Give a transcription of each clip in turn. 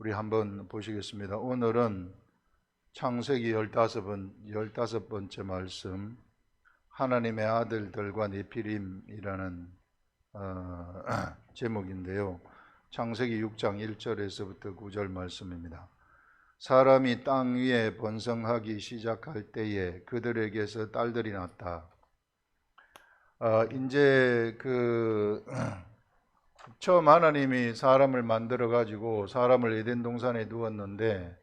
우리 한번 보시겠습니다. 오늘은 창세기 15번째 말씀, 하나님의 아들들과 네피림이라는 제목인데요. 창세기 6장 1절에서부터 9절 말씀입니다. 사람이 땅 위에 번성하기 시작할 때에 그들에게서 딸들이 났다. 이제 처음 하나님이 사람을 만들어 가지고 사람을 에덴 동산에 두었는데,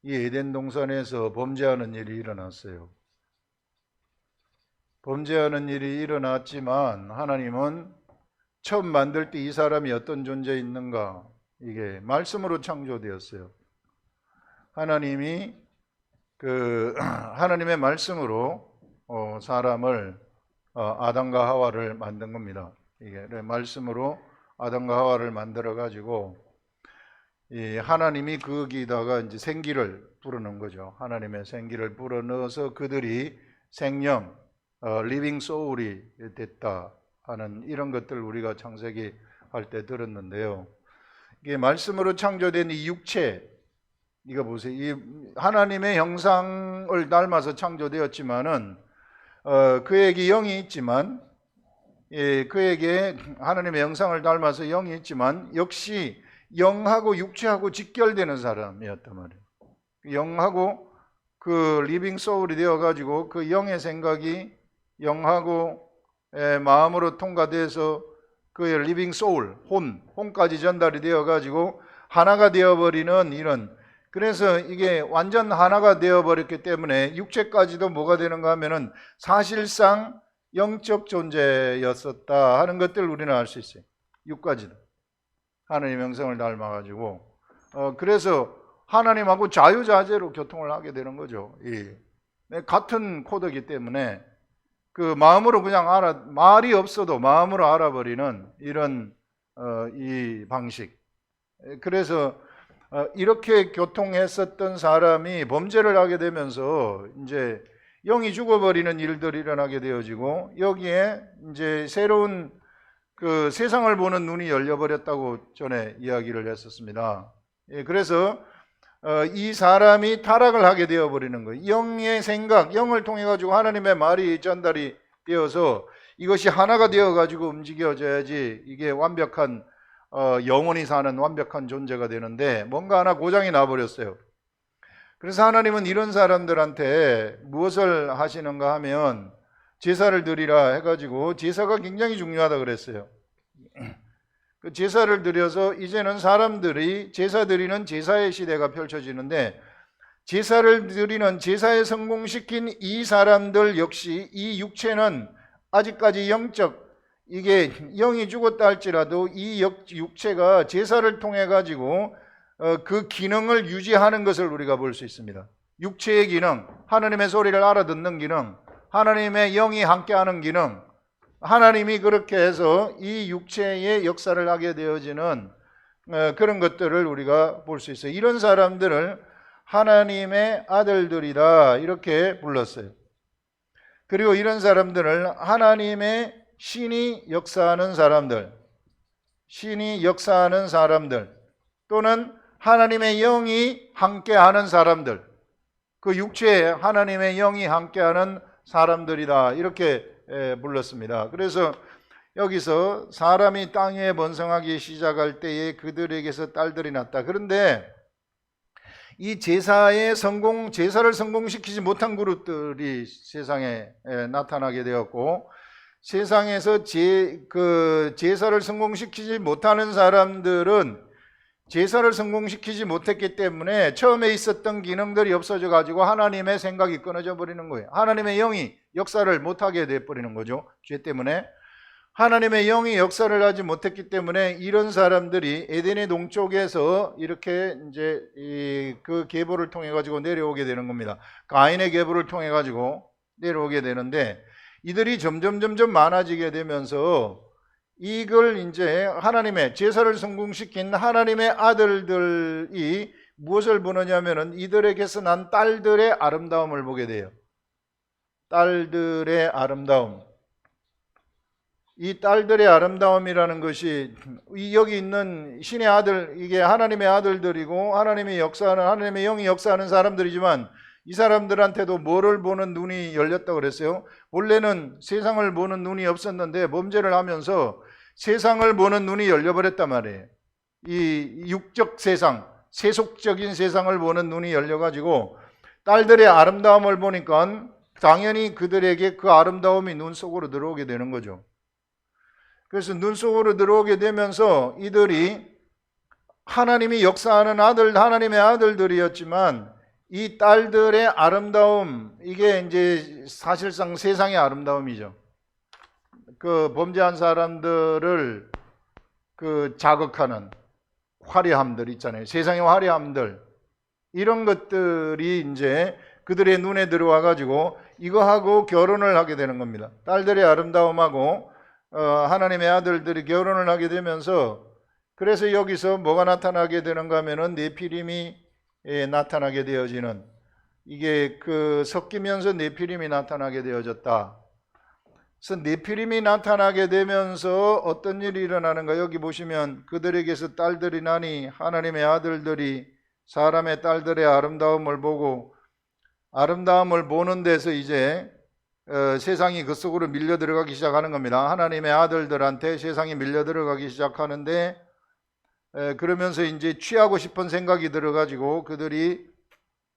이 에덴 동산에서 범죄하는 일이 일어났어요. 범죄하는 일이 일어났지만 하나님은 처음 만들 때 이 사람이 어떤 존재에 있는가, 이게 말씀으로 창조되었어요. 하나님이 하나님의 말씀으로 사람을 아담과 하와를 만든 겁니다. 이게 말씀으로 아담과 하와를 만들어 가지고 하나님이 거기다가 이제 생기를 불어넣은 거죠. 하나님의 생기를 불어넣어서 그들이 생명, 리빙 소울이 됐다 하는 이런 것들 우리가 창세기 할 때 들었는데요. 이게 말씀으로 창조된 이 육체, 이거 보세요. 이 하나님의 형상을 닮아서 창조되었지만은 그에게 영이 있지만, 그에게 하나님의 형상을 닮아서 영이 있지만 역시 영하고 육체하고 직결되는 사람이었단 말이에요. 영하고 그 리빙 소울이 되어가지고 그 영의 생각이 영하고 마음으로 통과돼서 그의 리빙 소울, 혼까지 전달이 되어가지고 하나가 되어버리는 이런, 그래서 이게 완전 하나가 되어버렸기 때문에 육체까지도 뭐가 되는가 하면은 사실상 영적 존재였었다 하는 것들을 우리는 알 수 있어요. 육까지도 하나님의 형상을 닮아가지고 그래서 하나님하고 자유자재로 교통을 하게 되는 거죠. 같은 코드이기 때문에 그 마음으로 그냥 말이 없어도 마음으로 알아버리는 이런 이 방식. 그래서 이렇게 교통했었던 사람이 범죄를 하게 되면서 이제 영이 죽어버리는 일들이 일어나게 되어지고, 여기에 이제 새로운 그 세상을 보는 눈이 열려버렸다고 전에 이야기를 했었습니다. 그래서 이 사람이 타락을 하게 되어버리는 거예요. 영의 생각, 영을 통해 가지고 하나님의 말이 전달이 되어서 이것이 하나가 되어 가지고 움직여져야지 이게 완벽한 영원히 사는 완벽한 존재가 되는데, 뭔가 하나 고장이 나버렸어요. 그래서 하나님은 이런 사람들한테 무엇을 하시는가 하면 제사를 드리라 해가지고, 제사가 굉장히 중요하다 그랬어요. 그 제사를 드려서 이제는 사람들이 제사 드리는 제사의 시대가 펼쳐지는데, 제사를 드리는 제사에 성공시킨 이 사람들 역시 이 육체는 아직까지 영적, 이게 영이 죽었다 할지라도 이 육체가 제사를 통해 가지고 그 기능을 유지하는 것을 우리가 볼 수 있습니다. 육체의 기능, 하나님의 소리를 알아듣는 기능, 하나님의 영이 함께하는 기능, 하나님이 그렇게 해서 이 육체의 역사를 하게 되어지는 그런 것들을 우리가 볼 수 있어요. 이런 사람들을 하나님의 아들들이다 이렇게 불렀어요. 그리고 이런 사람들을 하나님의 신이 역사하는 사람들, 신이 역사하는 사람들, 또는 하나님의 영이 함께하는 사람들, 그 육체에 하나님의 영이 함께하는 사람들이다 이렇게 불렀습니다. 그래서 여기서 사람이 땅에 번성하기 시작할 때에 그들에게서 딸들이 났다. 그런데 이 제사를 성공시키지 못한 그룹들이 세상에 나타나게 되었고, 세상에서 제사를 성공시키지 못하는 사람들은 제사를 성공시키지 못했기 때문에 처음에 있었던 기능들이 없어져 가지고 하나님의 생각이 끊어져 버리는 거예요. 하나님의 영이 역사를 못하게 돼버리는 거죠. 죄 때문에. 하나님의 영이 역사를 하지 못했기 때문에 이런 사람들이 에덴의 동쪽에서 이렇게 이제 그 계보를 통해 가지고 내려오게 되는 겁니다. 가인의 계보를 통해 가지고 내려오게 되는데, 이들이 점점 많아지게 되면서 이걸 이제 하나님의 제사를 성공시킨 하나님의 아들들이 무엇을 보느냐면은 이들에게서 난 딸들의 아름다움을 보게 돼요. 딸들의 아름다움. 이 딸들의 아름다움이라는 것이 여기 있는 신의 아들, 이게 하나님의 아들들이고 하나님의 역사하는, 하나님의 영이 역사하는 사람들이지만 이 사람들한테도 뭐를 보는 눈이 열렸다고 그랬어요? 원래는 세상을 보는 눈이 없었는데 범죄를 하면서 세상을 보는 눈이 열려버렸단 말이에요. 이 육적 세상, 세속적인 세상을 보는 눈이 열려가지고 딸들의 아름다움을 보니까 당연히 그들에게 그 아름다움이 눈 속으로 들어오게 되는 거죠. 그래서 눈 속으로 들어오게 되면서 이들이 하나님이 역사하는 아들, 하나님의 아들들이었지만 이 딸들의 아름다움, 이게 이제 사실상 세상의 아름다움이죠. 그 범죄한 사람들을 그 자극하는 화려함들 있잖아요. 세상의 화려함들, 이런 것들이 이제 그들의 눈에 들어와 가지고 이거하고 결혼을 하게 되는 겁니다. 딸들의 아름다움하고 하나님의 아들들이 결혼을 하게 되면서, 그래서 여기서 뭐가 나타나게 되는가 하면은 네피림이 나타나게 되어지는, 이게 그 섞이면서 네피림이 나타나게 되어졌다. 그래서 네피림이 나타나게 되면서 어떤 일이 일어나는가? 여기 보시면 그들에게서 딸들이 나니 하나님의 아들들이 사람의 딸들의 아름다움을 보고, 아름다움을 보는 데서 이제 세상이 그 속으로 밀려 들어가기 시작하는 겁니다. 하나님의 아들들한테 세상이 밀려 들어가기 시작하는데, 그러면서 이제 취하고 싶은 생각이 들어가지고 그들이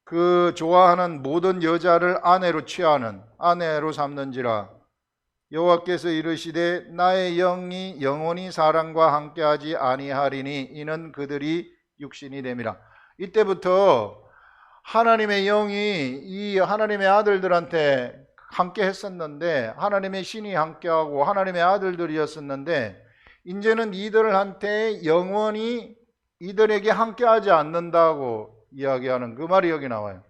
그 좋아하는 모든 여자를 아내로 취하는, 아내로 삼는지라. 여호와께서 이르시되 나의 영이 영원히 사람과 함께하지 아니하리니 이는 그들이 육신이 됨이라. 이때부터 하나님의 영이 이 하나님의 아들들한테 함께 했었는데, 하나님의 신이 함께하고 하나님의 아들들이었었는데, 이제는 이들한테 영원히 이들에게 함께하지 않는다고 이야기하는 그 말이 여기 나와요.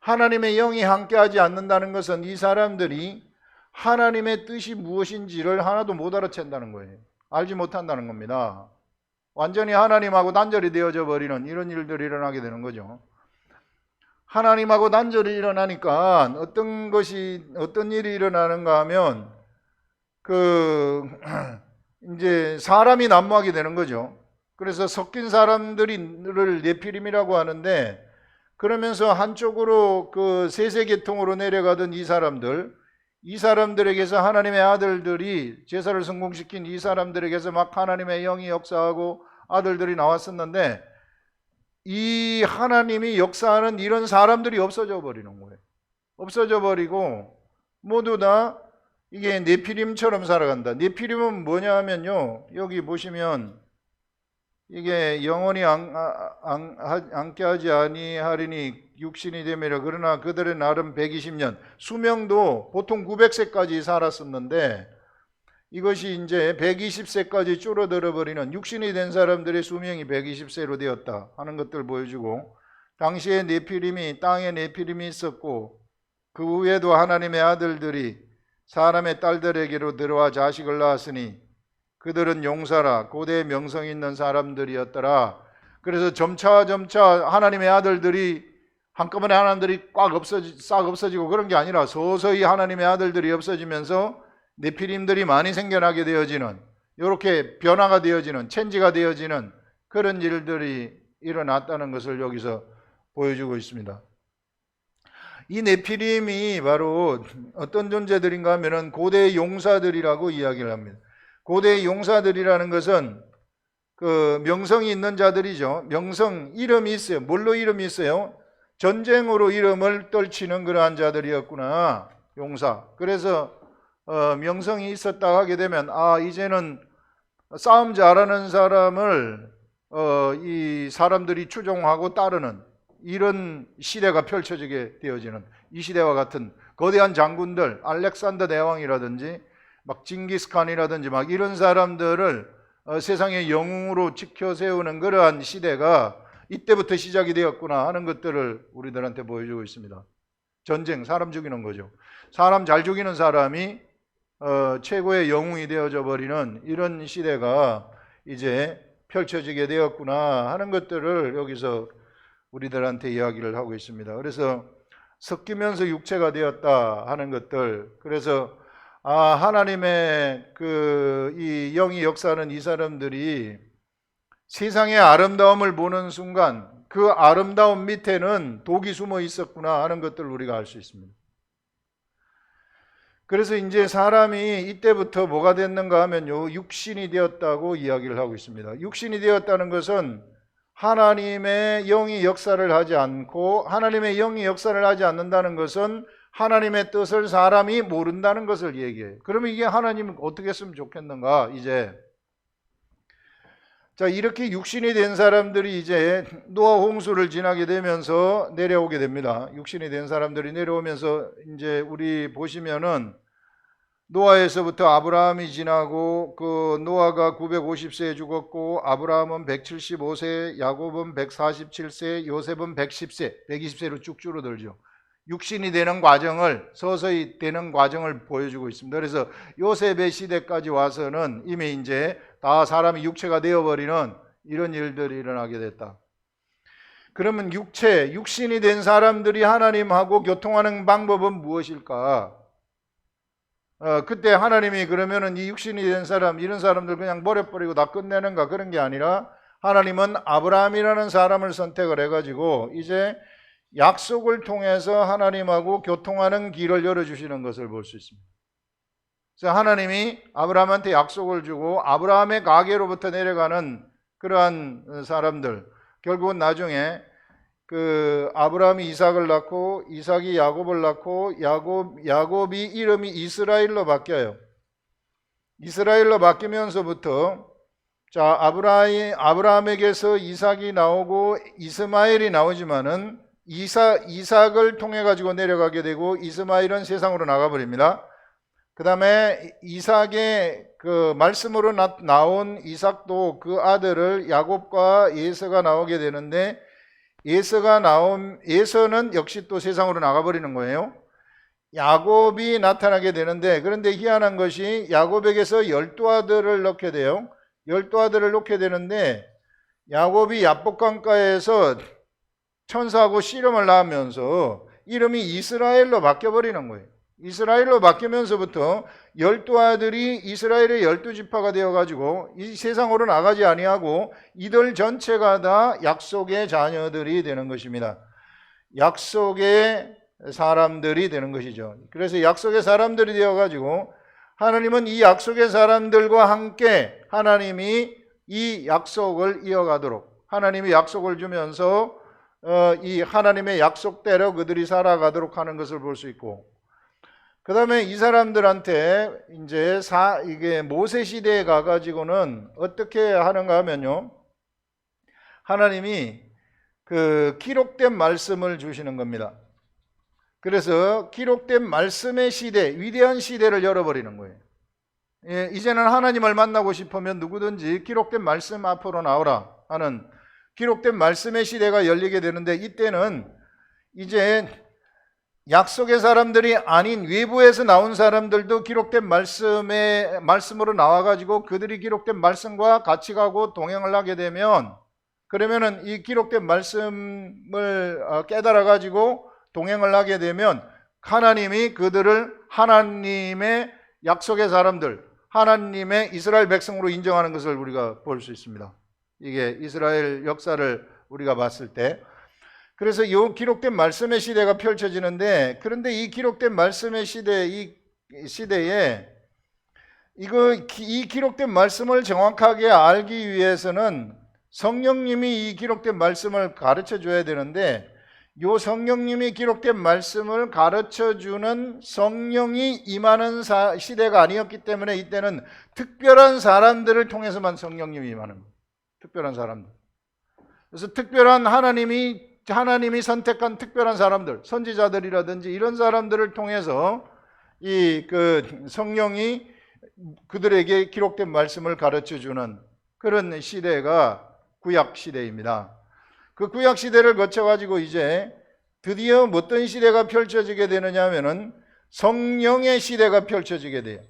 하나님의 영이 함께하지 않는다는 것은 이 사람들이 하나님의 뜻이 무엇인지를 하나도 못 알아챈다는 거예요. 알지 못한다는 겁니다. 완전히 하나님하고 단절이 되어져 버리는 이런 일들이 일어나게 되는 거죠. 하나님하고 단절이 일어나니까 어떤 일이 일어나는가 하면 이제 사람이 난무하게 되는 거죠. 그래서 섞인 사람들을 네피림이라고 하는데, 그러면서 한쪽으로 그 세세계통으로 내려가던 이 사람들에게서 하나님의 아들들이 제사를 성공시킨 이 사람들에게서 막 하나님의 영이 역사하고 아들들이 나왔었는데, 이 하나님이 역사하는 이런 사람들이 없어져 버리는 거예요. 없어져 버리고 모두 다 이게 네피림처럼 살아간다. 네피림은 뭐냐 하면요, 여기 보시면 이게 영원히 함께하지 아니하리니 육신이 되매라. 그러나 그들의 나름 120년, 수명도 보통 900세까지 살았었는데 이것이 이제 120세까지 줄어들어 버리는, 육신이 된 사람들의 수명이 120세로 되었다 하는 것들을 보여주고, 당시에 네피림이, 땅에 네피림이 있었고 그 후에도 하나님의 아들들이 사람의 딸들에게로 들어와 자식을 낳았으니 그들은 용사라 고대 명성 있는 사람들이었더라. 그래서 점차 하나님의 아들들이 한꺼번에 하나님들이 싹 없어지고 그런 게 아니라 서서히 하나님의 아들들이 없어지면서 네피림들이 많이 생겨나게 되어지는, 이렇게 변화가 되어지는, 체인지가 되어지는 그런 일들이 일어났다는 것을 여기서 보여주고 있습니다. 이 네피림이 바로 어떤 존재들인가 하면은 고대 용사들이라고 이야기를 합니다. 고대 용사들이라는 것은 그 명성이 있는 자들이죠. 명성, 이름이 있어요. 뭘로 이름이 있어요? 전쟁으로 이름을 떨치는 그러한 자들이었구나, 용사. 그래서 명성이 있었다 하게 되면 이제는 싸움 잘하는 사람을 이 사람들이 추종하고 따르는 이런 시대가 펼쳐지게 되어지는, 이 시대와 같은 거대한 장군들, 알렉산더 대왕이라든지 막 징기스칸이라든지 막 이런 사람들을 세상의 영웅으로 지켜 세우는 그러한 시대가 이때부터 시작이 되었구나 하는 것들을 우리들한테 보여주고 있습니다. 전쟁, 사람 죽이는 거죠. 사람 잘 죽이는 사람이 최고의 영웅이 되어져 버리는 이런 시대가 이제 펼쳐지게 되었구나 하는 것들을 여기서 우리들한테 이야기를 하고 있습니다. 그래서 섞이면서 육체가 되었다 하는 것들, 그래서 하나님의 이 영이 역사하는 이 사람들이 세상의 아름다움을 보는 순간 그 아름다움 밑에는 독이 숨어 있었구나 하는 것들을 우리가 알 수 있습니다. 그래서 이제 사람이 이때부터 뭐가 됐는가 하면요, 육신이 되었다고 이야기를 하고 있습니다. 육신이 되었다는 것은 하나님의 영이 역사를 하지 않고, 하나님의 영이 역사를 하지 않는다는 것은 하나님의 뜻을 사람이 모른다는 것을 얘기해요. 그러면 이게 하나님은 어떻게 했으면 좋겠는가? 이제 자, 이렇게 육신이 된 사람들이 이제 노아 홍수를 지나게 되면서 내려오게 됩니다. 육신이 된 사람들이 내려오면서 이제 우리 보시면은 노아에서부터 아브라함이 지나고, 그 노아가 950세에 죽었고, 아브라함은 175세, 야곱은 147세, 요셉은 110세, 120세로 쭉 줄어들죠. 육신이 되는 과정을, 서서히 되는 과정을 보여주고 있습니다. 그래서 요셉의 시대까지 와서는 이미 이제 다 사람이 육체가 되어버리는 이런 일들이 일어나게 됐다. 그러면 육신이 된 사람들이 하나님하고 교통하는 방법은 무엇일까? 그때 하나님이 그러면은 이 육신이 된 사람, 이런 사람들 그냥 버려버리고 다 끝내는가? 그런 게 아니라 하나님은 아브라함이라는 사람을 선택을 해가지고 이제 약속을 통해서 하나님하고 교통하는 길을 열어주시는 것을 볼 수 있습니다. 그래서 하나님이 아브라함한테 약속을 주고 아브라함의 가계로부터 내려가는 그러한 사람들, 결국은 나중에 그 아브라함이 이삭을 낳고 이삭이 야곱을 낳고 야곱이 이름이 이스라엘로 바뀌어요. 이스라엘로 바뀌면서부터 자, 아브라함에게서 이삭이 나오고 이스마엘이 나오지만은 이삭을 통해 가지고 내려가게 되고 이스마엘은 세상으로 나가버립니다. 그 다음에 이삭의 그 말씀으로 나온 이삭도 그 아들을 야곱과 에서가 나오게 되는데, 에서는 역시 또 세상으로 나가버리는 거예요. 야곱이 나타나게 되는데, 그런데 희한한 것이 야곱에게서 12아들을 낳게 돼요. 12아들을 낳게 되는데, 야곱이 야복강가에서 천사하고 씨름을 낳으면서 이름이 이스라엘로 바뀌어버리는 거예요. 이스라엘로 바뀌면서부터 12아들이 이스라엘의 12지파가 되어가지고 이 세상으로 나가지 아니하고 이들 전체가 다 약속의 자녀들이 되는 것입니다. 약속의 사람들이 되는 것이죠. 그래서 약속의 사람들이 되어가지고 하나님은 이 약속의 사람들과 함께 하나님이 이 약속을 이어가도록, 하나님이 약속을 주면서 이 하나님의 약속대로 그들이 살아가도록 하는 것을 볼 수 있고, 그 다음에 이 사람들한테 이제 이게 모세 시대에 가가지고는 어떻게 하는가 하면요, 하나님이 그 기록된 말씀을 주시는 겁니다. 그래서 기록된 말씀의 시대, 위대한 시대를 열어버리는 거예요. 예, 이제는 하나님을 만나고 싶으면 누구든지 기록된 말씀 앞으로 나오라 하는 기록된 말씀의 시대가 열리게 되는데, 이때는 이제 약속의 사람들이 아닌 외부에서 나온 사람들도 기록된 말씀으로 나와가지고 그들이 기록된 말씀과 같이 가고 동행을 하게 되면, 그러면은 이 기록된 말씀을 깨달아가지고 동행을 하게 되면 하나님이 그들을 하나님의 약속의 사람들, 하나님의 이스라엘 백성으로 인정하는 것을 우리가 볼 수 있습니다. 이게 이스라엘 역사를 우리가 봤을 때. 그래서 이 기록된 말씀의 시대가 펼쳐지는데, 그런데 이 기록된 말씀의 이 시대에 이 기록된 말씀을 정확하게 알기 위해서는 성령님이 이 기록된 말씀을 가르쳐 줘야 되는데, 이 성령님이 기록된 말씀을 가르쳐 주는 성령이 임하는 시대가 아니었기 때문에 이때는 특별한 사람들을 통해서만 성령님이 임하는 거예요. 특별한 사람들. 그래서 특별한 하나님이 선택한 특별한 사람들, 선지자들이라든지 이런 사람들을 통해서 이 성령이 그들에게 기록된 말씀을 가르쳐 주는 그런 시대가 구약 시대입니다. 그 구약 시대를 거쳐 가지고 이제 드디어 어떤 시대가 펼쳐지게 되느냐 하면은 성령의 시대가 펼쳐지게 돼요.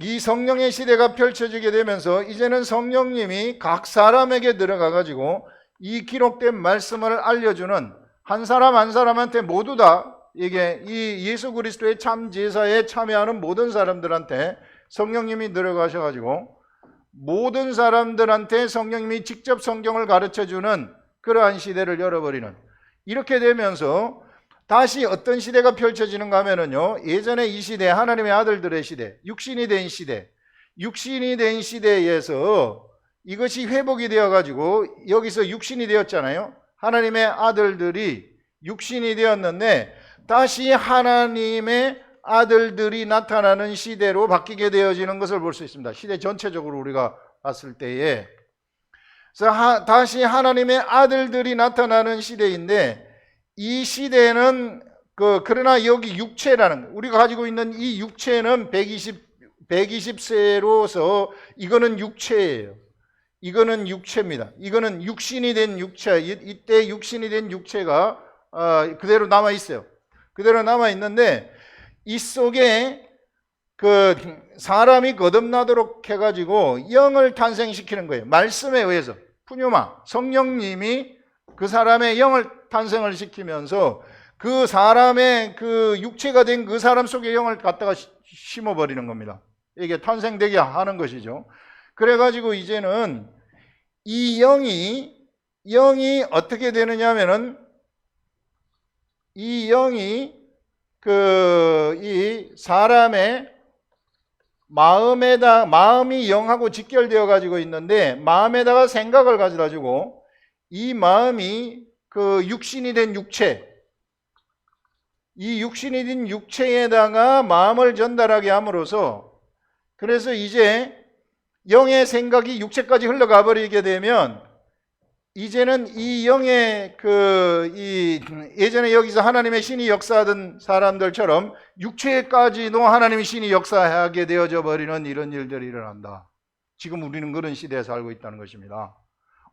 이 성령의 시대가 펼쳐지게 되면서 이제는 성령님이 각 사람에게 들어가 가지고 이 기록된 말씀을 알려주는, 한 사람 한 사람한테 모두 다 이게 이 예수 그리스도의 참 제사에 참여하는 모든 사람들한테 성령님이 들어가셔가지고 모든 사람들한테 성령님이 직접 성경을 가르쳐주는 그러한 시대를 열어버리는, 이렇게 되면서 다시 어떤 시대가 펼쳐지는가 하면은요, 예전에 이 시대, 하나님의 아들들의 시대, 육신이 된 시대에서 이것이 회복이 되어가지고 여기서 육신이 되었잖아요. 하나님의 아들들이 육신이 되었는데 다시 하나님의 아들들이 나타나는 시대로 바뀌게 되어지는 것을 볼 수 있습니다. 시대 전체적으로 우리가 봤을 때에. 그래서 다시 하나님의 아들들이 나타나는 시대인데, 이 시대는 그러나 여기 육체라는, 우리가 가지고 있는 이 육체는 120세로서 이거는 육체예요. 이거는 육체입니다. 이거는 육신이 된 육체, 이때 육신이 된 육체가 그대로 남아 있어요. 그대로 남아 있는데 이 속에 그 사람이 거듭나도록 해가지고 영을 탄생시키는 거예요. 말씀에 의해서 푸뉴마, 성령님이 그 사람의 영을 탄생을 시키면서 그 사람의 그 육체가 된 그 사람 속에 영을 갖다가 심어버리는 겁니다. 이게 탄생되게 하는 것이죠. 그래가지고 이제는 이 영이 어떻게 되느냐 하면은, 이 영이 이 사람의 마음이 영하고 직결되어 가지고 있는데, 마음에다가 생각을 가져다 주고, 이 마음이 그 육신이 된 육체, 이 육신이 된 육체에다가 마음을 전달하게 함으로써, 그래서 이제 영의 생각이 육체까지 흘러가 버리게 되면, 이제는 이 영의 예전에 여기서 하나님의 신이 역사하던 사람들처럼 육체까지도 하나님의 신이 역사하게 되어져 버리는 이런 일들이 일어난다. 지금 우리는 그런 시대에 살고 있다는 것입니다.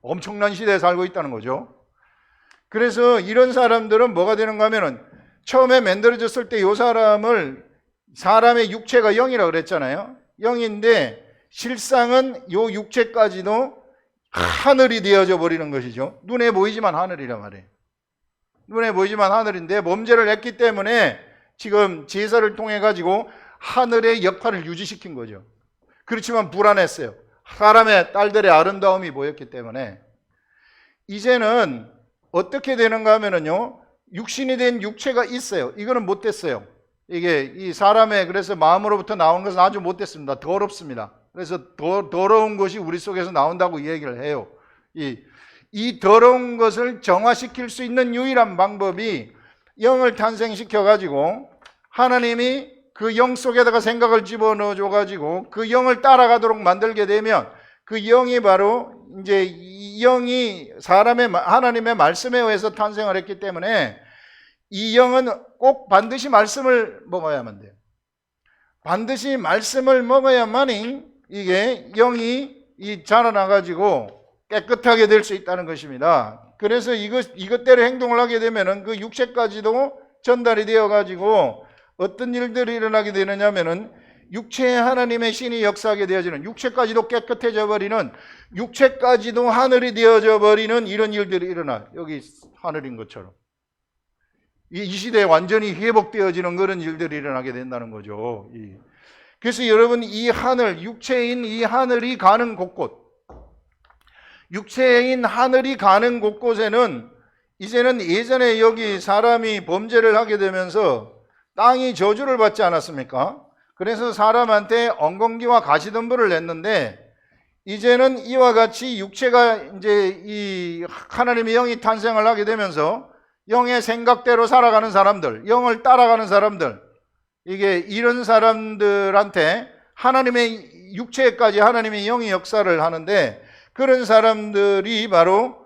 엄청난 시대에 살고 있다는 거죠. 그래서 이런 사람들은 뭐가 되는가 하면은, 처음에 만들어졌을 때 이 사람의 육체가 영이라고 그랬잖아요. 영인데 실상은 이 육체까지도 하늘이 되어져 버리는 것이죠. 눈에 보이지만 하늘이란 말이에요. 눈에 보이지만 하늘인데 범죄를 했기 때문에 지금 제사를 통해 가지고 하늘의 역할을 유지시킨 거죠. 그렇지만 불안했어요. 사람의 딸들의 아름다움이 보였기 때문에. 이제는 어떻게 되는가 하면은요, 육신이 된 육체가 있어요. 이거는 못됐어요. 이게 이 사람의, 그래서 마음으로부터 나오는 것은 아주 못됐습니다. 더럽습니다. 그래서 더러운 것이 우리 속에서 나온다고 이 얘기를 해요. 이 더러운 것을 정화시킬 수 있는 유일한 방법이 영을 탄생시켜 가지고 하나님이 그 영 속에다가 생각을 집어넣어 줘 가지고 그 영을 따라가도록 만들게 되면, 그 영이 바로 이제 이 영이 하나님의 말씀에 의해서 탄생을 했기 때문에 이 영은 꼭 반드시 말씀을 먹어야만 돼요. 반드시 말씀을 먹어야만이 이게 영이 자라나가지고 깨끗하게 될 수 있다는 것입니다. 그래서 이것대로 행동을 하게 되면은 그 육체까지도 전달이 되어가지고 어떤 일들이 일어나게 되느냐면은, 육체에 하나님의 신이 역사하게 되어지는, 육체까지도 깨끗해져 버리는, 육체까지도 하늘이 되어져 버리는 이런 일들이 일어나. 여기 하늘인 것처럼 이 시대에 완전히 회복되어지는 그런 일들이 일어나게 된다는 거죠. 그래서 여러분, 이 하늘, 육체인 이 하늘이 가는 곳곳, 육체인 하늘이 가는 곳곳에는 이제는, 예전에 여기 사람이 범죄를 하게 되면서 땅이 저주를 받지 않았습니까? 그래서 사람한테 엉겅기와 가시덤불을 냈는데, 이제는 이와 같이 육체가 이제 이 하나님의 영이 탄생을 하게 되면서 영의 생각대로 살아가는 사람들, 영을 따라가는 사람들, 이런 사람들한테 하나님의 육체까지 하나님의 영이 역사를 하는데, 그런 사람들이 바로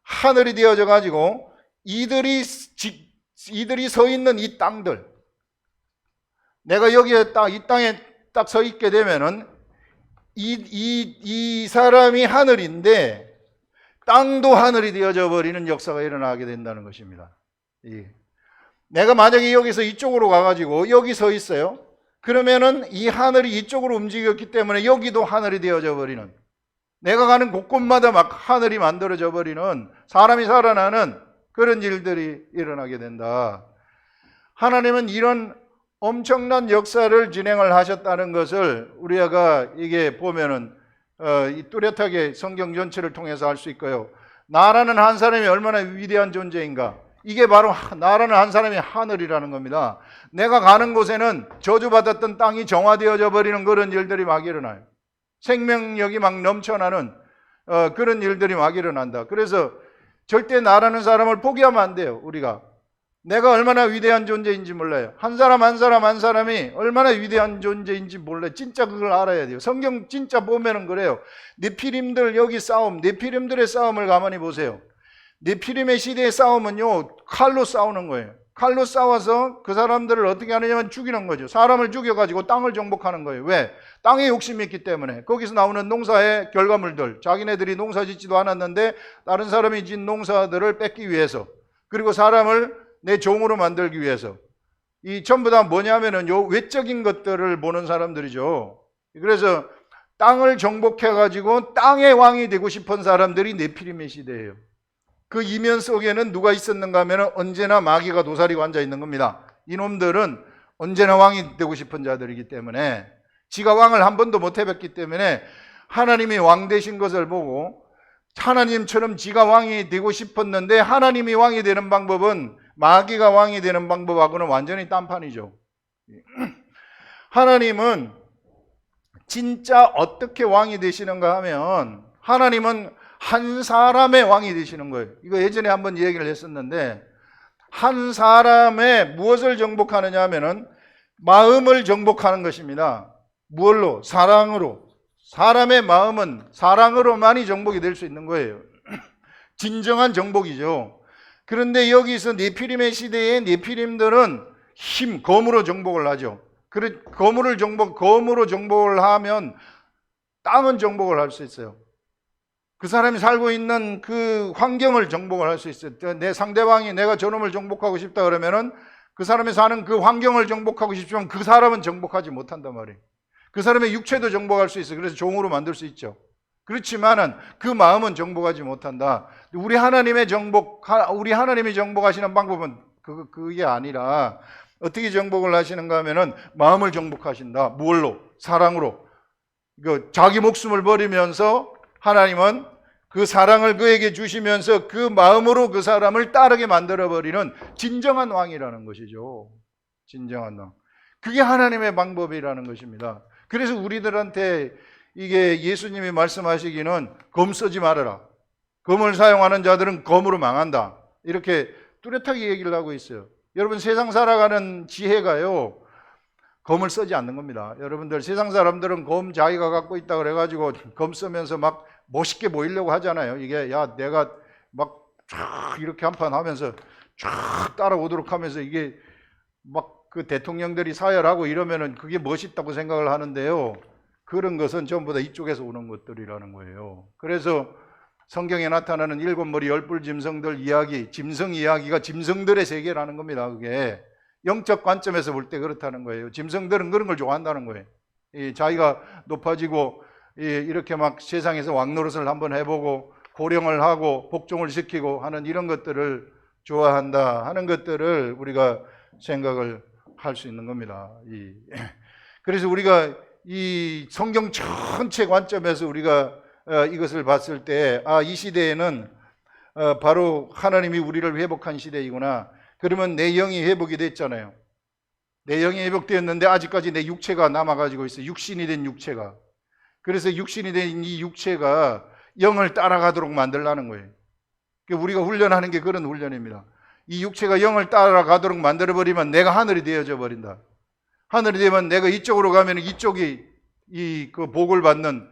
하늘이 되어져 가지고 이들이 서 있는 이 땅들, 내가 여기에 이 땅에 딱 서 있게 되면은 이 사람이 하늘인데 땅도 하늘이 되어져 버리는 역사가 일어나게 된다는 것입니다. 내가 만약에 여기서 이쪽으로 가가지고 여기 서 있어요. 그러면은 이 하늘이 이쪽으로 움직였기 때문에 여기도 하늘이 되어져 버리는, 내가 가는 곳곳마다 막 하늘이 만들어져 버리는, 사람이 살아나는 그런 일들이 일어나게 된다. 하나님은 이런 엄청난 역사를 진행을 하셨다는 것을 우리가 이게 보면은 뚜렷하게 성경 전체를 통해서 알 수 있고요. 나라는 한 사람이 얼마나 위대한 존재인가. 이게 바로 나라는 한 사람이 하늘이라는 겁니다. 내가 가는 곳에는 저주받았던 땅이 정화되어져 버리는 그런 일들이 막 일어나요. 생명력이 막 넘쳐나는 그런 일들이 막 일어난다. 그래서 절대 나라는 사람을 포기하면 안 돼요. 우리가 내가 얼마나 위대한 존재인지 몰라요. 한 사람 한 사람이 얼마나 위대한 존재인지 몰라요. 진짜 그걸 알아야 돼요. 성경 진짜 보면은 그래요. 네피림들 여기 싸움, 네피림들의 싸움을 가만히 보세요. 네피림의 시대의 싸움은요, 칼로 싸우는 거예요. 칼로 싸워서 그 사람들을 어떻게 하느냐면 죽이는 거죠. 사람을 죽여가지고 땅을 정복하는 거예요. 왜? 땅에 욕심이 있기 때문에. 거기서 나오는 농사의 결과물들, 자기네들이 농사 짓지도 않았는데 다른 사람이 짓 농사들을 뺏기 위해서, 그리고 사람을 내 종으로 만들기 위해서, 이 전부 다 뭐냐면은 요 외적인 것들을 보는 사람들이죠. 그래서 땅을 정복해가지고 땅의 왕이 되고 싶은 사람들이 네피림의 시대예요. 그 이면 속에는 누가 있었는가 하면 언제나 마귀가 도사리고 앉아 있는 겁니다. 이놈들은 언제나 왕이 되고 싶은 자들이기 때문에, 지가 왕을 한 번도 못 해봤기 때문에 하나님이 왕 되신 것을 보고 하나님처럼 지가 왕이 되고 싶었는데, 하나님이 왕이 되는 방법은 마귀가 왕이 되는 방법하고는 완전히 딴판이죠. 하나님은 진짜 어떻게 왕이 되시는가 하면, 하나님은 한 사람의 왕이 되시는 거예요. 이거 예전에 한번 얘기를 했었는데, 한 사람의 무엇을 정복하느냐 하면은 마음을 정복하는 것입니다. 무엇로? 사랑으로. 사람의 마음은 사랑으로만이 정복이 될 수 있는 거예요. 진정한 정복이죠. 그런데 여기서 네피림의 시대에 네피림들은 힘, 검으로 정복을 하죠. 검으로 정복을 하면 땅은 정복을 할 수 있어요. 그 사람이 살고 있는 그 환경을 정복을 할 수 있어요. 내 상대방이 내가 저놈을 정복하고 싶다 그러면은 그 사람이 사는 그 환경을 정복하고 싶지만 그 사람은 정복하지 못한단 말이에요. 그 사람의 육체도 정복할 수 있어요. 그래서 종으로 만들 수 있죠. 그렇지만은 그 마음은 정복하지 못한다. 우리 하나님이 정복하시는 방법은 그게 아니라 어떻게 정복을 하시는가 하면은 마음을 정복하신다. 무엇로? 사랑으로. 자기 목숨을 버리면서 하나님은 그 사랑을 그에게 주시면서 그 마음으로 그 사람을 따르게 만들어버리는 진정한 왕이라는 것이죠. 진정한 왕. 그게 하나님의 방법이라는 것입니다. 그래서 우리들한테 이게 예수님이 말씀하시기는 검 쓰지 말아라. 검을 사용하는 자들은 검으로 망한다. 이렇게 뚜렷하게 얘기를 하고 있어요. 여러분, 세상 살아가는 지혜가요, 검을 쓰지 않는 겁니다. 여러분들, 세상 사람들은 검 자기가 갖고 있다 그래가지고 검 쓰면서 막 멋있게 보이려고 하잖아요. 이게 내가 막 쫙 이렇게 한판 하면서 쫙 따라오도록 하면서 이게 막 그 대통령들이 사열하고 이러면은 그게 멋있다고 생각을 하는데요. 그런 것은 전부 다 이쪽에서 오는 것들이라는 거예요. 그래서 성경에 나타나는 7머리 10뿔 짐승들 이야기, 짐승 이야기가 짐승들의 세계라는 겁니다. 그게 영적 관점에서 볼 때 그렇다는 거예요. 짐승들은 그런 걸 좋아한다는 거예요. 자기가 높아지고 이렇게 막 세상에서 왕노릇을 한번 해보고 고령을 하고 복종을 시키고 하는 이런 것들을 좋아한다 하는 것들을 우리가 생각을 할 수 있는 겁니다. 그래서 우리가 이 성경 전체 관점에서 우리가 이것을 봤을 때, 이 시대에는 바로 하나님이 우리를 회복한 시대이구나. 그러면 내 영이 회복이 됐잖아요. 내 영이 회복되었는데 아직까지 내 육체가 남아가지고 있어요. 육신이 된 육체가. 그래서 육신이 된 이 육체가 영을 따라가도록 만들라는 거예요. 우리가 훈련하는 게 그런 훈련입니다. 이 육체가 영을 따라가도록 만들어버리면 내가 하늘이 되어져 버린다. 하늘이 되면 내가 이쪽으로 가면 이쪽이 그 복을 받는,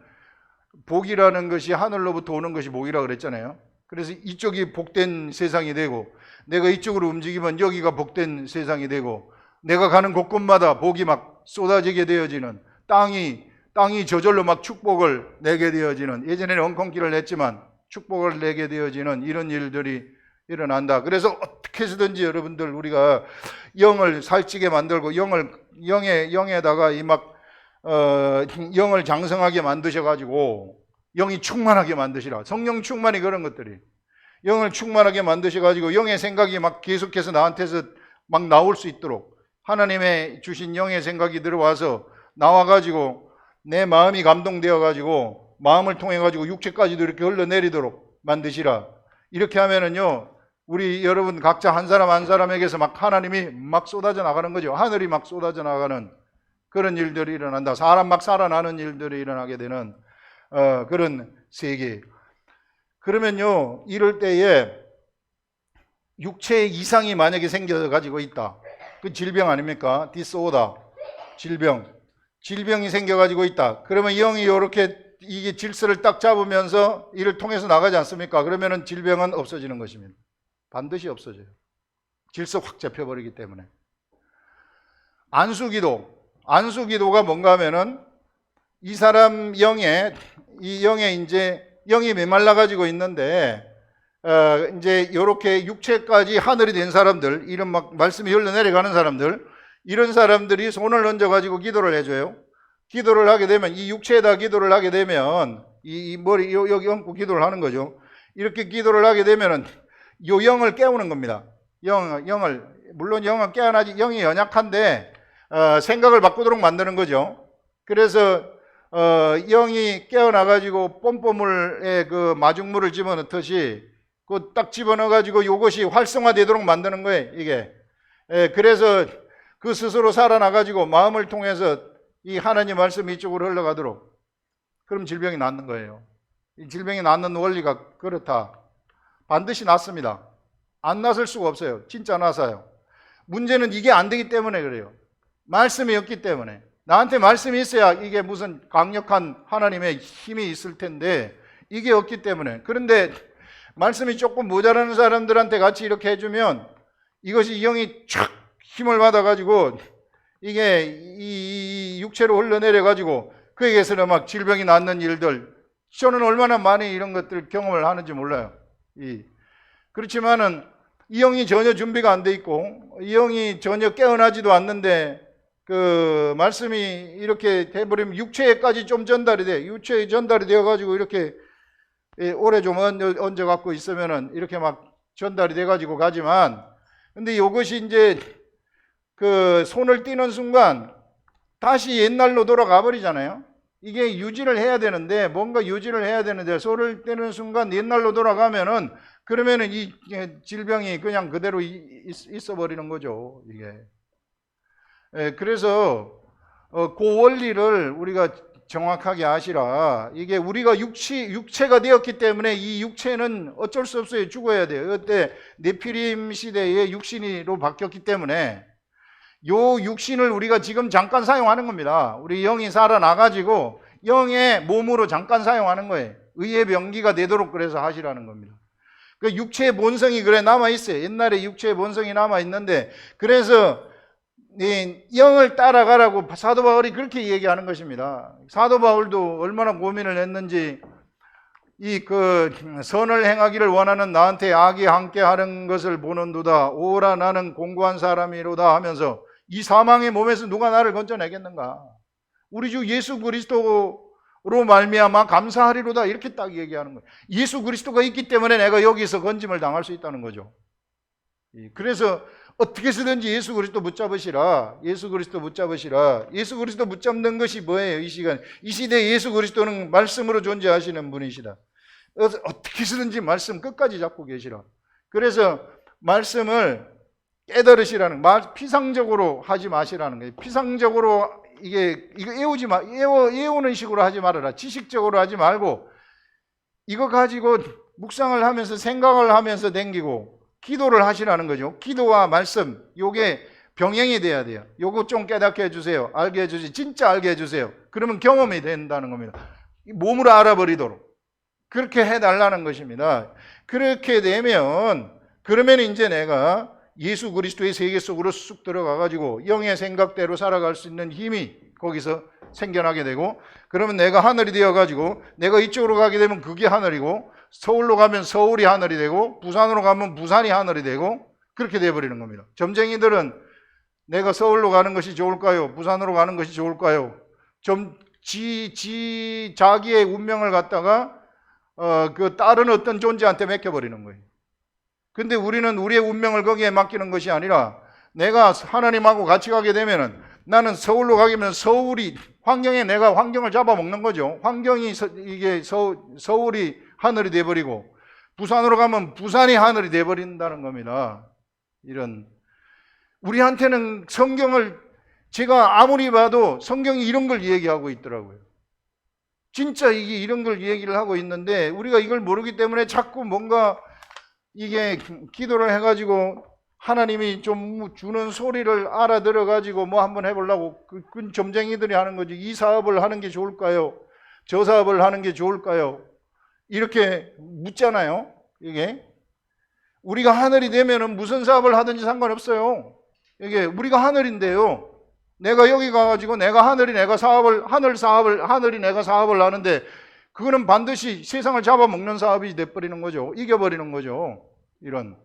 복이라는 것이 하늘로부터 오는 것이 복이라고 그랬잖아요. 그래서 이쪽이 복된 세상이 되고, 내가 이쪽으로 움직이면 여기가 복된 세상이 되고, 내가 가는 곳곳마다 복이 막 쏟아지게 되어지는, 땅이 저절로 막 축복을 내게 되어지는, 예전에는 엉겅퀴를 냈지만 축복을 내게 되어지는 이런 일들이 일어난다. 그래서 어떻게 해서든지 여러분들 우리가 영을 살찌게 만들고 영에다가 영을 장성하게 만드셔가지고 영이 충만하게 만드시라. 성령 충만이 그런 것들이. 영을 충만하게 만드셔가지고 영의 생각이 막 계속해서 나한테서 막 나올 수 있도록 하나님의 주신 영의 생각이 들어와서 나와가지고 내 마음이 감동되어가지고 마음을 통해가지고 육체까지도 이렇게 흘러내리도록 만드시라. 이렇게 하면은요, 우리 여러분 각자 한 사람 한 사람에게서 막 하나님이 막 쏟아져 나가는 거죠. 하늘이 막 쏟아져 나가는 그런 일들이 일어난다. 사람 막 살아나는 일들이 일어나게 되는 그런 세계. 그러면요, 이럴 때에 육체의 이상이 만약에 생겨가지고 있다. 그 질병 아닙니까? 디스오더, 질병이 생겨가지고 있다. 그러면 영이 이렇게 이게 질서를 딱 잡으면서 이를 통해서 나가지 않습니까? 그러면은 질병은 없어지는 것입니다. 반드시 없어져요. 질서 확 잡혀버리기 때문에. 안수기도가 뭔가 하면은 이 사람 이 영이 메말라가지고 있는데, 이제 요렇게 육체까지 하늘이 된 사람들, 이런 막 말씀이 흘러내려가는 사람들, 이런 사람들이 손을 얹어가지고 기도를 해줘요. 기도를 하게 되면, 이 육체에다 기도를 하게 되면, 이 머리, 여기 얹고 기도를 하는 거죠. 이렇게 기도를 하게 되면은, 요 영을 깨우는 겁니다. 물론 영은 깨어나지, 영이 연약한데, 생각을 바꾸도록 만드는 거죠. 그래서, 영이 깨어나가지고 뽐뿌물에 그 마중물을 집어넣듯이, 그 딱 집어넣어가지고 요것이 활성화되도록 만드는 거예요, 이게. 그래서 그 스스로 살아나가지고 마음을 통해서 이 하나님 말씀이 이쪽으로 흘러가도록. 그럼 질병이 낫는 거예요. 이 질병이 낫는 원리가 그렇다. 반드시 낫습니다. 안 낫을 수가 없어요. 진짜 낫아요. 문제는 이게 안 되기 때문에 그래요. 말씀이 없기 때문에. 나한테 말씀이 있어야 이게 무슨 강력한 하나님의 힘이 있을 텐데 이게 없기 때문에. 그런데 말씀이 조금 모자라는 사람들한테 같이 이렇게 해주면 이것이 영이 촥 힘을 받아가지고 이게 이 육체로 흘러내려가지고 그에게서는 막 질병이 낫는 일들, 저는 얼마나 많이 이런 것들 경험을 하는지 몰라요. 그렇지만은 이 영이 전혀 준비가 안 돼 있고 이 영이 전혀 깨어나지도 않는데 그 말씀이 이렇게 돼버리면 육체에까지 좀 전달이 돼. 육체에 전달이 되어가지고 이렇게 오래 좀 얹어 갖고 있으면은 이렇게 막 전달이 돼가지고 가지만, 근데 이것이 이제 그 손을 띄는 순간 다시 옛날로 돌아가 버리잖아요. 이게 유지를 해야 되는데, 뭔가 유지를 해야 되는데 손을 떼는 순간 옛날로 돌아가면은 그러면은 이 질병이 그냥 그대로 있어 버리는 거죠, 이게. 그래서 그 원리를 우리가 정확하게 아시라. 이게 우리가 육체가 되었기 때문에 이 육체는 어쩔 수 없어요. 죽어야 돼요. 그때 네피림 시대의 육신으로 바뀌었기 때문에 요 육신을 우리가 지금 잠깐 사용하는 겁니다. 우리 영이 살아나가지고 영의 몸으로 잠깐 사용하는 거예요. 의의 병기가 되도록 그래서 하시라는 겁니다. 그 육체의 본성이 그래 남아있어요. 옛날에 육체의 본성이 남아있는데, 그래서 영을 따라가라고 사도 바울이 그렇게 얘기하는 것입니다. 사도 바울도 얼마나 고민을 했는지, 그 선을 행하기를 원하는 나한테 악이 함께 하는 것을 보는도다. 오라 나는 공고한 사람이로다 하면서 이 사망의 몸에서 누가 나를 건져내겠는가? 우리 주 예수 그리스도로 말미암아 감사하리로다. 이렇게 딱 얘기하는 거예요. 예수 그리스도가 있기 때문에 내가 여기서 건짐을 당할 수 있다는 거죠. 그래서 어떻게 해서든지 예수 그리스도 붙잡으시라. 예수 그리스도 붙잡으시라. 예수 그리스도 붙잡는 것이 뭐예요? 이 시간, 이 시대에 예수 그리스도는 말씀으로 존재하시는 분이시다. 어떻게 해서든지 말씀 끝까지 잡고 계시라. 그래서 말씀을 깨달으시라는, 피상적으로 하지 마시라는 거예요. 피상적으로 이거 애우지 마, 애우는 식으로 하지 말아라. 지식적으로 하지 말고 이거 가지고 묵상을 하면서 생각을 하면서 댕기고 기도를 하시라는 거죠. 기도와 말씀, 요게 병행이 돼야 돼요. 요거 좀 깨닫게 해주세요. 알게 해주세요. 진짜 알게 해주세요. 그러면 경험이 된다는 겁니다. 몸으로 알아버리도록 그렇게 해달라는 것입니다. 그렇게 되면 그러면 이제 내가 예수 그리스도의 세계 속으로 쑥 들어가가지고 영의 생각대로 살아갈 수 있는 힘이 거기서 생겨나게 되고, 그러면 내가 하늘이 되어가지고 내가 이쪽으로 가게 되면 그게 하늘이고, 서울로 가면 서울이 하늘이 되고, 부산으로 가면 부산이 하늘이 되고, 그렇게 되어버리는 겁니다. 점쟁이들은 내가 서울로 가는 것이 좋을까요? 부산으로 가는 것이 좋을까요? 자기의 운명을 갖다가 그 다른 어떤 존재한테 맡겨버리는 거예요. 근데 우리는 우리의 운명을 거기에 맡기는 것이 아니라 내가 하나님하고 같이 가게 되면은 나는 서울로 가게 되면 서울이 환경에 내가 환경을 잡아먹는 거죠. 환경이 이게 서울이 하늘이 돼버리고 부산으로 가면 부산이 하늘이 돼버린다는 겁니다. 이런 우리한테는 성경을 제가 아무리 봐도 성경이 이런 걸 얘기하고 있더라고요. 진짜 이게 이런 걸 얘기를 하고 있는데 우리가 이걸 모르기 때문에 자꾸 뭔가 이게 기도를 해가지고 하나님이 좀 주는 소리를 알아들어가지고 뭐 한번 해보려고 그 점쟁이들이 하는 거지. 이 사업을 하는 게 좋을까요? 저 사업을 하는 게 좋을까요? 이렇게 묻잖아요. 이게 우리가 하늘이 되면은 무슨 사업을 하든지 상관없어요. 이게 우리가 하늘인데요. 내가 여기 가가지고 내가 하늘이 내가 사업을 하는데 그거는 반드시 세상을 잡아먹는 사업이 돼버리는 거죠. 이겨버리는 거죠. 이런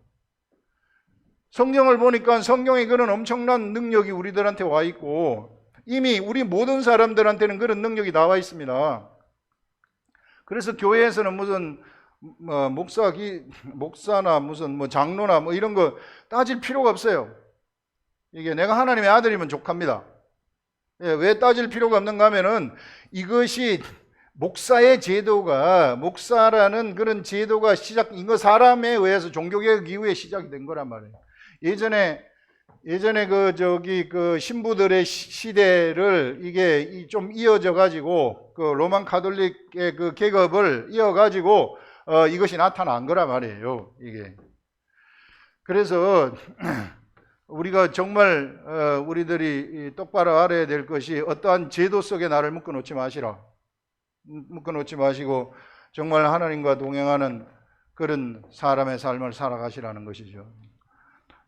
성경을 보니까 성경에 그런 엄청난 능력이 우리들한테 와 있고 이미 우리 모든 사람들한테는 그런 능력이 나와 있습니다. 그래서 교회에서는 무슨 목사나 무슨 뭐 장로나 뭐 이런 거 따질 필요가 없어요. 이게 내가 하나님의 아들이면 족합니다. 왜 따질 필요가 없는가 하면은 이것이 목사의 제도가 목사라는 그런 제도가 이거 사람에 의해서 종교개혁 이후에 시작이 된 거란 말이에요. 예전에 그 신부들의 시대를 이게 좀 이어져 가지고 그 로만 가톨릭의 그 계급을 이어 가지고 이것이 나타난 거란 말이에요. 이게 그래서 우리가 정말 우리들이 똑바로 알아야 될 것이 어떠한 제도 속에 나를 묶어놓지 마시라. 묶어놓지 마시고 정말 하나님과 동행하는 그런 사람의 삶을 살아가시라는 것이죠.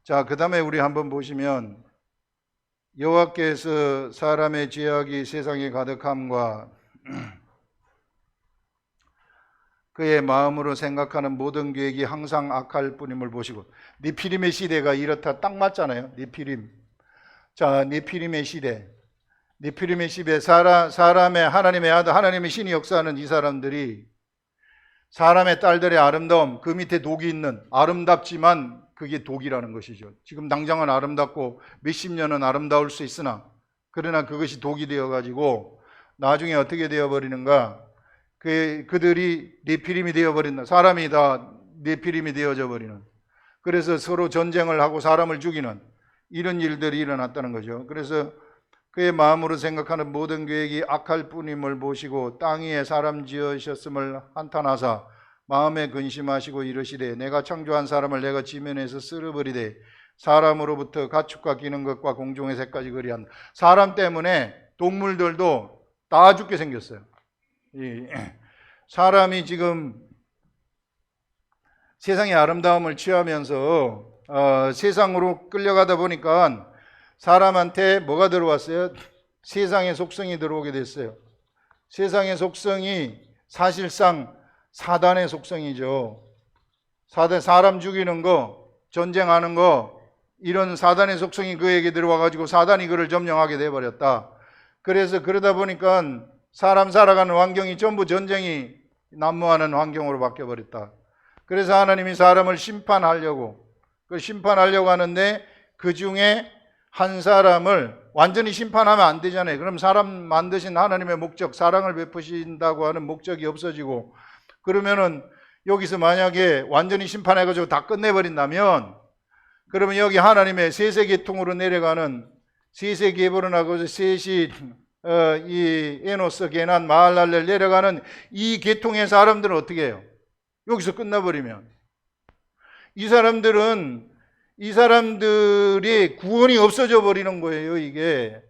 자, 그 다음에 우리 한번 보시면 여호와께서 사람의 죄악이 세상에 가득함과 그의 마음으로 생각하는 모든 계획이 항상 악할 뿐임을 보시고 네피림의 시대가 이렇다 딱 맞잖아요. 네피림. 자, 네피림의 시대. 네피림의 시대 사람의 하나님의 아들 하나님의 신이 역사하는 이 사람들이 사람의 딸들의 아름다움 그 밑에 독이 있는 아름답지만 그게 독이라는 것이죠. 지금 당장은 아름답고 몇십 년은 아름다울 수 있으나 그러나 그것이 독이 되어가지고 나중에 어떻게 되어버리는가 그들이 네피림이 되어버린다. 사람이 다 네피림이 되어져 버리는 그래서 서로 전쟁을 하고 사람을 죽이는 이런 일들이 일어났다는 거죠. 그래서 그의 마음으로 생각하는 모든 계획이 악할 뿐임을 보시고 땅 위에 사람 지으셨음을 한탄하사 마음에 근심하시고 이르시되 내가 창조한 사람을 내가 지면에서 쓸어버리되 사람으로부터 가축과 기는 것과 공중의 새까지 그리한 사람 때문에 동물들도 다 죽게 생겼어요. 사람이 지금 세상의 아름다움을 취하면서 세상으로 끌려가다 보니까 사람한테 뭐가 들어왔어요? 세상의 속성이 들어오게 됐어요. 세상의 속성이 사실상 사단의 속성이죠. 사람 죽이는 거, 전쟁하는 거 이런 사단의 속성이 그에게 들어와가지고 사단이 그를 점령하게 돼버렸다. 그래서 그러다 보니까 사람 살아가는 환경이 전부 전쟁이 난무하는 환경으로 바뀌어버렸다. 그래서 하나님이 사람을 심판하려고 하는데 그 중에 한 사람을 완전히 심판하면 안 되잖아요. 그럼 사람 만드신 하나님의 목적, 사랑을 베푸신다고 하는 목적이 없어지고 그러면은 여기서 만약에 완전히 심판해가지고 다 끝내버린다면 그러면 여기 하나님의 세세계통으로 내려가는 세세계보론하고 셋이 이 에노스, 게난, 마할랄렐 내려가는 이 계통의 사람들은 어떻게 해요? 여기서 끝나버리면 이 사람들이 구원이 없어져 버리는 거예요. 이게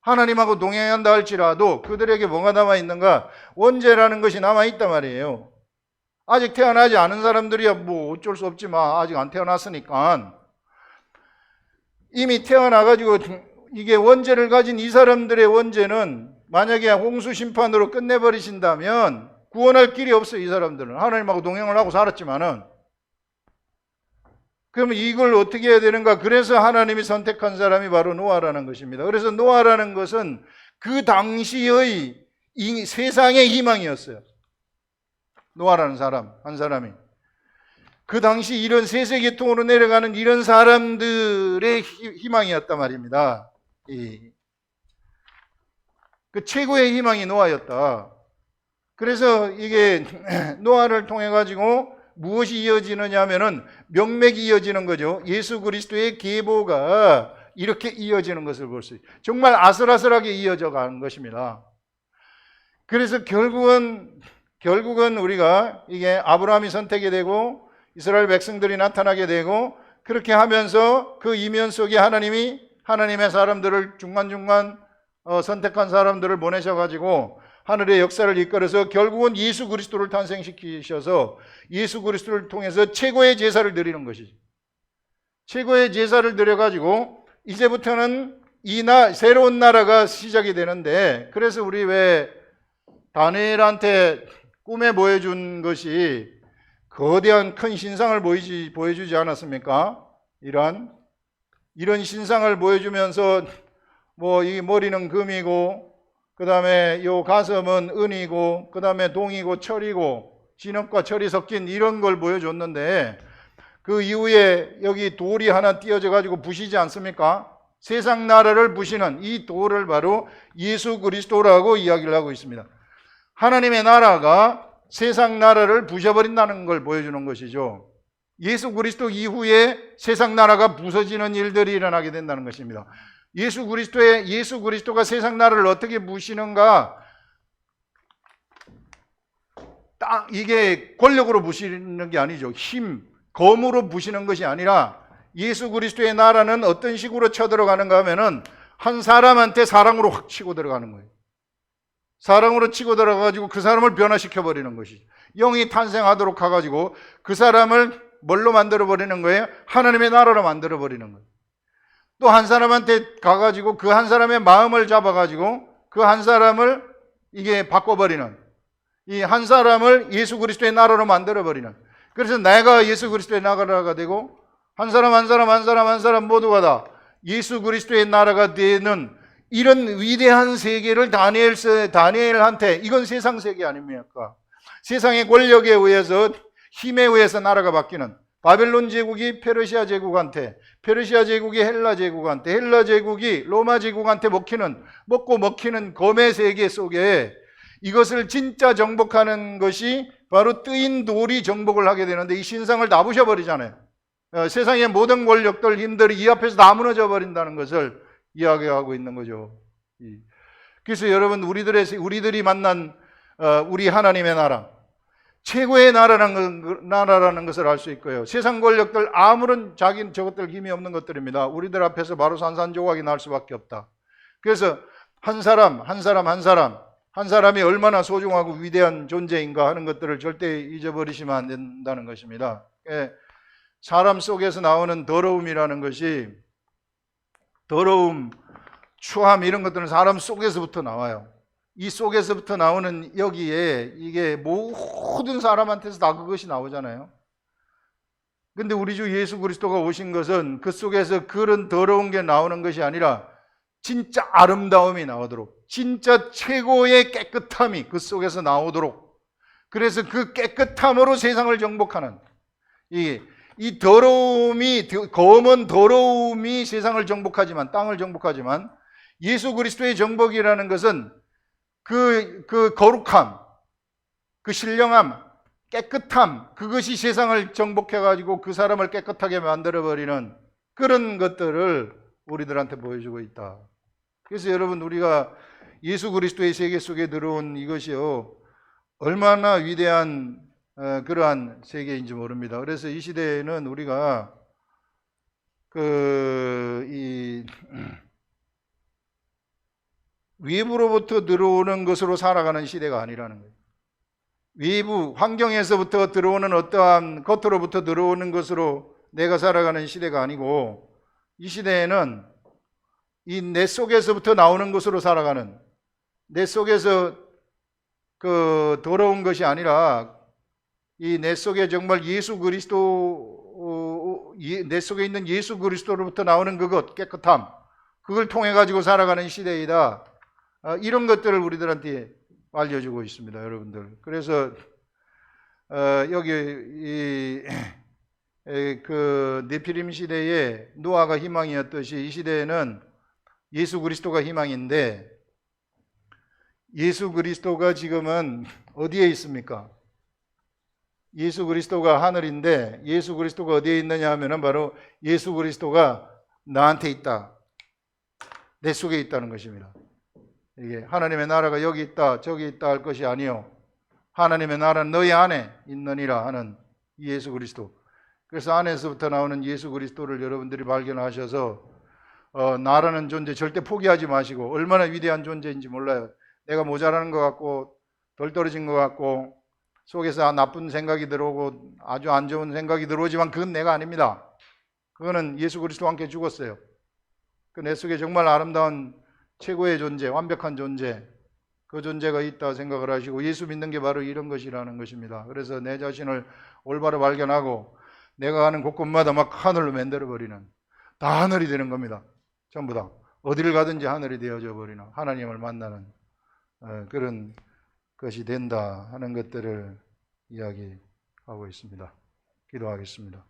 하나님하고 동행한다 할지라도 그들에게 뭐가 남아있는가? 원죄라는 것이 남아있단 말이에요. 아직 태어나지 않은 사람들이야 뭐 어쩔 수 없지만 아직 안 태어났으니까 이미 태어나가지고 이게 원죄를 가진 이 사람들의 원죄는 만약에 홍수 심판으로 끝내버리신다면 구원할 길이 없어요. 이 사람들은 하나님하고 동행을 하고 살았지만은 그러면 이걸 어떻게 해야 되는가? 그래서 하나님이 선택한 사람이 바로 노아라는 것입니다. 그래서 노아라는 것은 그 당시의 세상의 희망이었어요. 노아라는 사람, 한 사람이. 그 당시 이런 세세계통으로 내려가는 이런 사람들의 희망이었단 말입니다. 그 최고의 희망이 노아였다. 그래서 이게 노아를 통해 가지고 무엇이 이어지느냐 하면은 명맥이 이어지는 거죠. 예수 그리스도의 계보가 이렇게 이어지는 것을 볼 수 있어요. 정말 아슬아슬하게 이어져 가는 것입니다. 그래서 결국은 우리가 이게 아브라함이 선택이 되고 이스라엘 백성들이 나타나게 되고 그렇게 하면서 그 이면 속에 하나님의 사람들을 중간중간 선택한 사람들을 보내셔가지고 하늘의 역사를 이끌어서 결국은 예수 그리스도를 탄생시키셔서 예수 그리스도를 통해서 최고의 제사를 드리는 것이죠. 최고의 제사를 드려가지고 이제부터는 새로운 나라가 시작이 되는데, 그래서 우리 왜 다니엘한테 꿈에 보여준 것이 거대한 큰 신상을 보여주지 않았습니까? 이런 신상을 보여주면서 이 머리는 금이고 그 다음에 요 가슴은 은이고 그 다음에 동이고 철이고 진흙과 철이 섞인 이런 걸 보여줬는데, 그 이후에 여기 돌이 하나 띄어져 가지고 부시지 않습니까? 세상 나라를 부시는 이 돌을 바로 예수 그리스도라고 이야기를 하고 있습니다. 하나님의 나라가 세상 나라를 부셔버린다는 걸 보여주는 것이죠. 예수 그리스도 이후에 세상 나라가 부서지는 일들이 일어나게 된다는 것입니다. 예수 그리스도가 세상 나라를 어떻게 부시는가? 이게 권력으로 부시는 게 아니죠. 검으로 부시는 것이 아니라 예수 그리스도의 나라는 어떤 식으로 쳐들어가는가 하면은 한 사람한테 사랑으로 확 치고 들어가는 거예요. 사랑으로 치고 들어가가지고 그 사람을 변화시켜버리는 것이죠. 영이 탄생하도록 해가지고 그 사람을 뭘로 만들어버리는 거예요? 하나님의 나라로 만들어버리는 거예요. 또 한 사람한테 가가지고 그 한 사람의 마음을 잡아가지고 그 한 사람을 이게 바꿔버리는, 이 한 사람을 예수 그리스도의 나라로 만들어버리는, 그래서 내가 예수 그리스도의 나라가 되고 한 사람 모두가 다 예수 그리스도의 나라가 되는 이런 위대한 세계를 다니엘한테, 이건 세상 세계 아닙니까? 세상의 권력에 의해서, 힘에 의해서 나라가 바뀌는, 바벨론 제국이 페르시아 제국한테, 페르시아 제국이 헬라 제국한테, 헬라 제국이 로마 제국한테 먹고 먹히는 검의 세계 속에 이것을 진짜 정복하는 것이 바로 뜨인 돌이 정복을 하게 되는데, 이 신상을 다 부셔버리잖아요. 세상의 모든 권력들, 힘들이 이 앞에서 다 무너져 버린다는 것을 이야기하고 있는 거죠. 그래서 여러분, 우리들이 만난 우리 하나님의 나라, 최고의 나라라는 것을 알 수 있고요. 세상 권력들 아무런 저것들 힘이 없는 것들입니다. 우리들 앞에서 바로 산산조각이 날 수밖에 없다. 그래서 한 사람이 얼마나 소중하고 위대한 존재인가 하는 것들을 절대 잊어버리시면 안 된다는 것입니다. 사람 속에서 나오는 더러움이라는 것이, 더러움, 추함 이런 것들은 사람 속에서부터 나와요. 이 속에서부터 나오는 여기에 이게 모든 사람한테서 다 그것이 나오잖아요. 근데 우리 주 예수 그리스도가 오신 것은 그 속에서 그런 더러운 게 나오는 것이 아니라 진짜 아름다움이 나오도록, 진짜 최고의 깨끗함이 그 속에서 나오도록, 그래서 그 깨끗함으로 세상을 정복하는, 이 더러움이, 검은 더러움이 세상을 정복하지만, 땅을 정복하지만, 예수 그리스도의 정복이라는 것은 그 거룩함, 그 신령함, 깨끗함, 그것이 세상을 정복해가지고 그 사람을 깨끗하게 만들어버리는 그런 것들을 우리들한테 보여주고 있다. 그래서 여러분, 우리가 예수 그리스도의 세계 속에 들어온 이것이요, 얼마나 위대한 그러한 세계인지 모릅니다. 그래서 이 시대에는 우리가 외부로부터 들어오는 것으로 살아가는 시대가 아니라는 거예요. 외부 환경에서부터 들어오는 어떠한 겉으로부터 들어오는 것으로 내가 살아가는 시대가 아니고, 이 시대에는 이 내 속에서부터 나오는 것으로 살아가는, 내 속에서 그 더러운 것이 아니라 이 내 속에 정말 내 속에 있는 예수 그리스도로부터 나오는 그것, 깨끗함, 그걸 통해 가지고 살아가는 시대이다. 이런 것들을 우리들한테 알려주고 있습니다, 여러분들. 그래서 여기 그 네피림 시대에 노아가 희망이었듯이 이 시대에는 예수 그리스도가 희망인데, 예수 그리스도가 지금은 어디에 있습니까? 예수 그리스도가 하늘인데, 예수 그리스도가 어디에 있느냐 하면은 바로 예수 그리스도가 나한테 있다, 내 속에 있다는 것입니다. 이게 하나님의 나라가 여기 있다 저기 있다 할 것이 아니요, 하나님의 나라는 너희 안에 있느니라 하는 이 예수 그리스도. 그래서 안에서부터 나오는 예수 그리스도를 여러분들이 발견하셔서 나라는 존재 절대 포기하지 마시고, 얼마나 위대한 존재인지 몰라요. 내가 모자라는 것 같고 덜 떨어진 것 같고 속에서 나쁜 생각이 들어오고 아주 안 좋은 생각이 들어오지만 그건 내가 아닙니다. 그거는 예수 그리스도와 함께 죽었어요. 그 내 속에 정말 아름다운 최고의 존재, 완벽한 존재, 그 존재가 있다 생각을 하시고, 예수 믿는 게 바로 이런 것이라는 것입니다. 그래서 내 자신을 올바로 발견하고 내가 가는 곳곳마다 막 하늘로 만들어버리는, 다 하늘이 되는 겁니다. 전부 다 어디를 가든지 하늘이 되어져 버리는, 하나님을 만나는 그런 것이 된다 하는 것들을 이야기하고 있습니다. 기도하겠습니다.